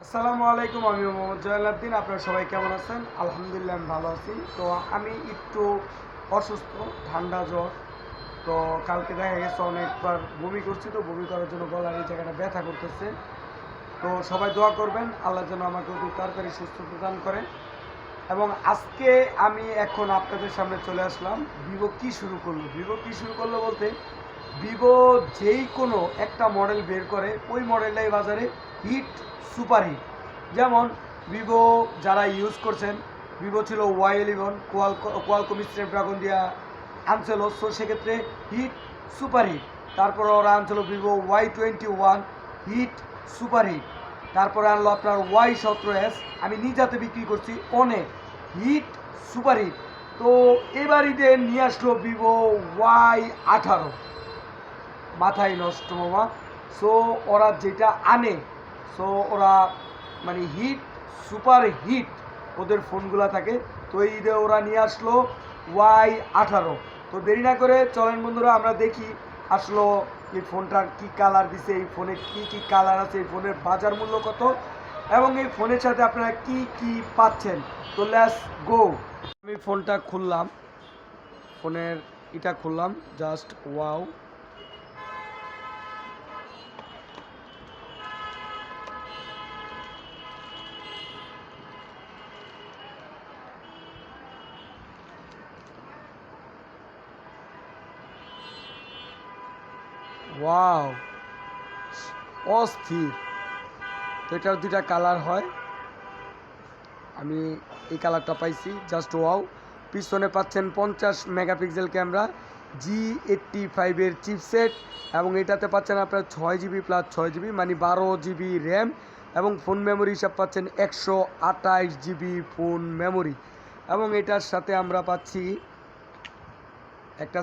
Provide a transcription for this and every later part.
আসসালামু আলাইকুম, আমি মোহাম্মদ জয়লাদ্দিন। আপনারা সবাই কেমন আছেন? আলহামদুলিল্লাহ আমি ভালো আছি। তো আমি একটু অসুস্থ, ঠান্ডা জ্বর। তো কালকে দেখা গেছে অনেকবার বমি করছি, তো বমি করার জন্য গলার এই জায়গাটা ব্যথা করতেছে। তো সবাই দোয়া করবেন আল্লাহ যেন আমাকে অতি তাড়াতাড়ি সুস্থ প্রদান করেন। এবং আজকে আমি এখন আপনাদের সামনে চলে আসলাম। ভিভো কি শুরু করলো বলতে, ভিভো যেই কোনো একটা মডেল বের করে ওই মডেলটাই বাজারে হিট, সুপার হিট। যেমন ভিভো যারা ইউজ করছেন, ভিভো ছিল Y11, কোয়ালকম স্ন্যাপড্রাগন দিয়া আনছিল, সো সেক্ষেত্রে হিট, সুপার হিট। তারপর ওরা আনছিল Vivo Y21, hit, super hit. তারপরে আনলো আপনার Y17S, আমি নিজাতে বিক্রি করছি, অনেক হিট, সুপার হিট। তো এবার ঈদে নিয়ে আসলো ভিভো Y18, মাথায় নষ্ট মামা। সো ওরা যেটা আনে, সো ওরা মানে হিট, সুপার হিট ওদের ফোনগুলো থাকে। তো এই ঈদে ওরা নিয়ে আসলো Y18। তো দেরি না করে চলেন বন্ধুরা আমরা দেখি আসলো এই ফোনটার কি কালার দিছে, এই ফোনে কি কি কালার আছে, এই ফোনের বাজার মূল্য কত, এবং এই ফোনের সাথে আপনারা কি কি পাচ্ছেন। তো লেটস গো। আমি ফোনটা খুললাম, ফোনের এটা খুললাম, জাস্ট ওয়াও। ওয়াও, অস্থির। তো এটার দুইটা কালার হয়, আমি এই কালারটা পাইছি, জাস্ট ওয়াও। পিছনে পাচ্ছেন 50 মেগাপিক্সেল ক্যামেরা, G85-এর চিপসেট, এবং এটাতে পাচ্ছেন আপনার 6GB প্লাস 6GB মানে 12GB র্যাম, এবং ফোন মেমোরি হিসাব পাচ্ছেন 128GB ফোন মেমোরি। এবং এটার সাথে আমরা পাচ্ছি একটা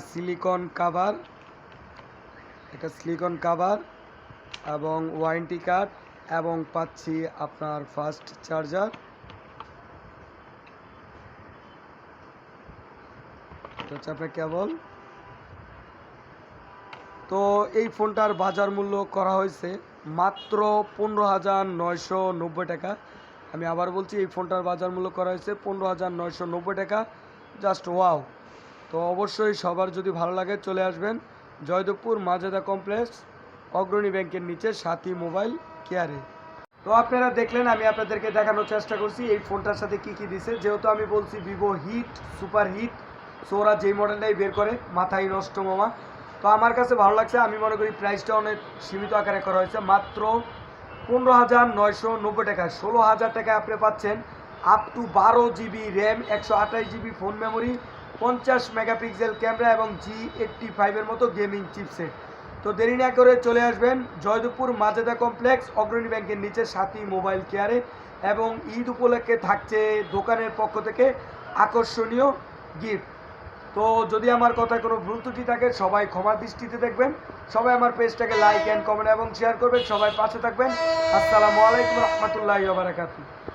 সিলিকন কাভার এবং ওয়ারেন্টি কার্ড, এবং পাচ্ছি আপনার ফাস্ট চার্জার। এটা হচ্ছে আপনার কেবল। তো এই ফোনটার বাজার মূল্য করা হয়েছে মাত্র 15,990 টাকা। আমি আবার বলছি, এই ফোনটার বাজার মূল্য করা হয়েছে 15,990 টাকা, জাস্ট ওয়াও। তো অবশ্যই সবার যদি ভালো লাগে চলে আসবেন জয়দেবপুর মাজেদা কমপ্লেক্স, অগ্রণী ব্যাংকের নিচে, সাথী মোবাইল কেয়ারে। তো আপনারা দেখলেন, আমি আপনাদেরকে দেখানোর চেষ্টা করছি এই ফোনটার সাথে কি কি দিছে। যেহেতু আমি বলছি Vivo hit, super hit, so ওরা যেই মডেলটাই বের করে মাথায় নষ্ট মামা। তো আমার কাছে ভালো লাগছে, আমি মনে করি প্রাইসটা অনেক সীমিত আকারে করা হয়েছে, মাত্র 15,990 টাকা। 16,000 টাকায় আপনি পাচ্ছেন up to 12GB RAM, 128GB phone memory, 50 megapixel camera, এবং G85-এর মতো গেমিং চিপসেট। তো দেরি না করে চলে আসবেন জয়দেবপুর মাজেদা কমপ্লেক্স, অগ্রণী ব্যাংকের নিচে, সাথী মোবাইল কেয়ারে। এবং ঈদ উপলক্ষে থাকছে দোকানের পক্ষ থেকে আকর্ষণীয় গিফট। তো যদি আমার কথায় কোনো ভুল ত্রুটি থাকে সবাই ক্ষমা দৃষ্টিতে দেখবেন। সবাই আমার পেজটাকে লাইক অ্যান্ড কমেন্ট এবং শেয়ার করবেন। সবাই পাশে থাকবেন। আসসালামু আলাইকুম রহমতুল্লাহি ওয়া বারাকাতুহু।